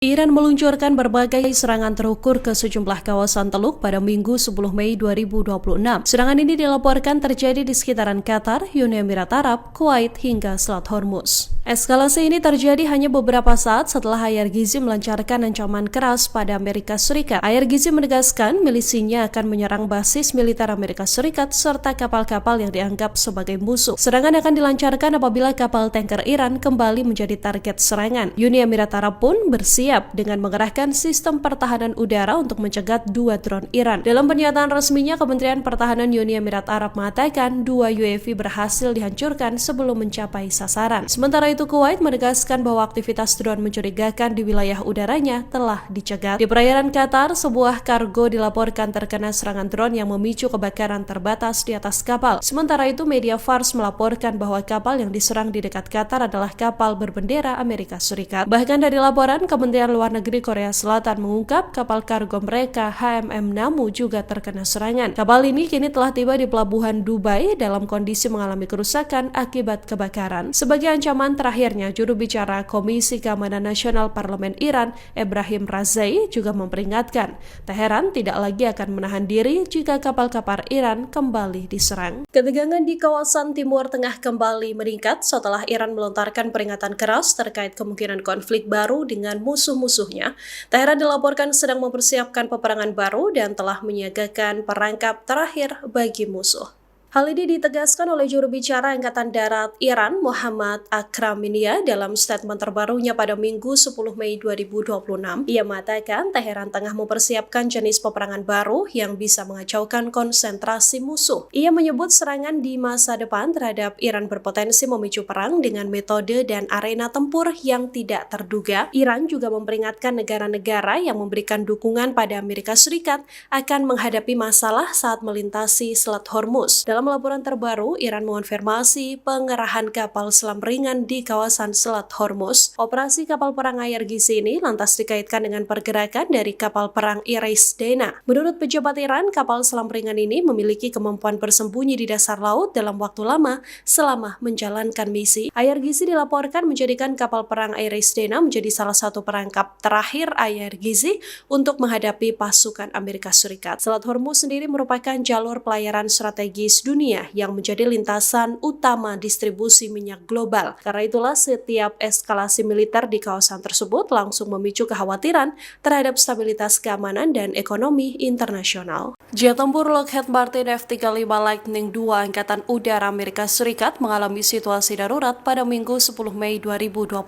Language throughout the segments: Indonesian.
Iran meluncurkan berbagai serangan terukur ke sejumlah kawasan Teluk pada Minggu 10 Mei 2026. Serangan ini dilaporkan terjadi di sekitaran Qatar, Uni Emirat Arab, Kuwait, hingga Selat Hormuz. Eskalasi ini terjadi hanya beberapa saat setelah Ayar Gizi melancarkan ancaman keras pada Amerika Serikat. Ayar Gizi menegaskan milisinya akan menyerang basis militer Amerika Serikat serta kapal-kapal yang dianggap sebagai musuh. Serangan akan dilancarkan apabila kapal tanker Iran kembali menjadi target serangan. Uni Emirat Arab pun bersiap dengan mengerahkan sistem pertahanan udara untuk mencegat 2 drone Iran. Dalam pernyataan resminya, Kementerian Pertahanan Uni Emirat Arab mengatakan 2 UAV berhasil dihancurkan sebelum mencapai sasaran. Sementara itu, Kuwait menegaskan bahwa aktivitas drone mencurigakan di wilayah udaranya telah dicegat. Di perairan Qatar, sebuah kargo dilaporkan terkena serangan drone yang memicu kebakaran terbatas di atas kapal. Sementara itu, media Fars melaporkan bahwa kapal yang diserang di dekat Qatar adalah kapal berbendera Amerika Serikat. Bahkan dari laporan, Kementerian Luar Negeri Korea Selatan mengungkap kapal kargo mereka HMM Namu juga terkena serangan. Kapal ini kini telah tiba di pelabuhan Dubai dalam kondisi mengalami kerusakan akibat kebakaran. Sebagai ancaman terakhirnya, juru bicara Komisi Keamanan Nasional Parlemen Iran, Ebrahim Razai, juga memperingatkan Teheran tidak lagi akan menahan diri jika kapal-kapal Iran kembali diserang. Ketegangan di kawasan Timur Tengah kembali meningkat setelah Iran melontarkan peringatan keras terkait kemungkinan konflik baru dengan musuhnya. Teheran dilaporkan sedang mempersiapkan peperangan baru dan telah menyiagakan perangkap terakhir bagi musuh. Hal ini ditegaskan oleh juru bicara Angkatan Darat Iran, Muhammad Akraminia, dalam statement terbarunya pada Minggu 10 Mei 2026. Ia mengatakan Teheran tengah mempersiapkan jenis peperangan baru yang bisa mengacaukan konsentrasi musuh. Ia menyebut serangan di masa depan terhadap Iran berpotensi memicu perang dengan metode dan arena tempur yang tidak terduga. Iran juga memperingatkan negara-negara yang memberikan dukungan pada Amerika Serikat akan menghadapi masalah saat melintasi Selat Hormuz. Dalam laporan terbaru, Iran mengonfirmasi pengerahan kapal selam ringan di kawasan Selat Hormuz. Operasi kapal perang Ayar Gizi ini lantas dikaitkan dengan pergerakan dari kapal perang Iris Dena. Menurut pejabat Iran, kapal selam ringan ini memiliki kemampuan bersembunyi di dasar laut dalam waktu lama selama menjalankan misi. Ayar Gizi dilaporkan menjadikan kapal perang Iris Dena menjadi salah satu perangkap terakhir Ayar Gizi untuk menghadapi pasukan Amerika Serikat. Selat Hormuz sendiri merupakan jalur pelayaran strategis dunia yang menjadi lintasan utama distribusi minyak global. Karena itulah setiap eskalasi militer di kawasan tersebut langsung memicu kekhawatiran terhadap stabilitas keamanan dan ekonomi internasional. Jet tempur Lockheed Martin F-35 Lightning II Angkatan Udara Amerika Serikat mengalami situasi darurat pada Minggu 10 Mei 2026.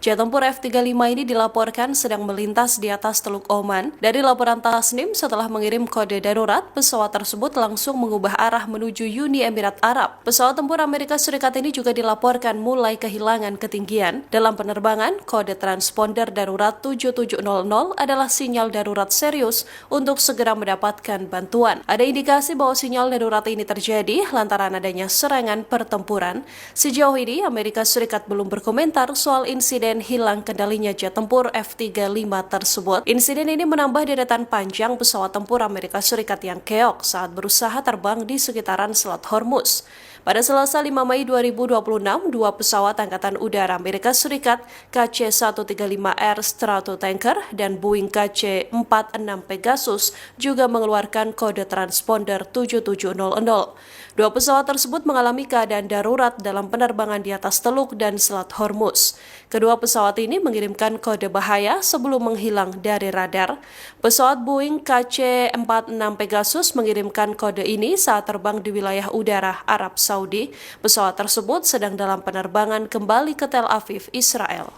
Jet tempur F-35 ini dilaporkan sedang melintas di atas Teluk Oman. Dari laporan Tasnim, setelah mengirim kode darurat, pesawat tersebut langsung mengubah arah menuju Uni Emirat Arab. Pesawat tempur Amerika Serikat ini juga dilaporkan mulai kehilangan ketinggian. Dalam penerbangan, kode transponder darurat 7700 adalah sinyal darurat serius untuk segera mendapatkan bantuan. Ada indikasi bahwa sinyal darurat ini terjadi lantaran adanya serangan pertempuran. Sejauh ini, Amerika Serikat belum berkomentar soal insiden hilang kendalinya jet tempur F-35 tersebut. Insiden ini menambah deretan panjang pesawat tempur Amerika Serikat yang keok saat berusaha terbang di sekitaran Selat Hormuz. Pada Selasa 5 Mei 2026, 2 pesawat Angkatan Udara Amerika Serikat KC-135R Stratotanker dan Boeing KC-46 Pegasus juga mengeluarkan kode transponder 7700. 2 pesawat tersebut mengalami keadaan darurat dalam penerbangan di atas Teluk dan Selat Hormuz. Kedua pesawat ini mengirimkan kode bahaya sebelum menghilang dari radar. Pesawat Boeing KC-46 Pegasus mengirimkan kode ini saat terbang di wilayah udara Arab Saudi. Pesawat tersebut sedang dalam penerbangan kembali ke Tel Aviv, Israel.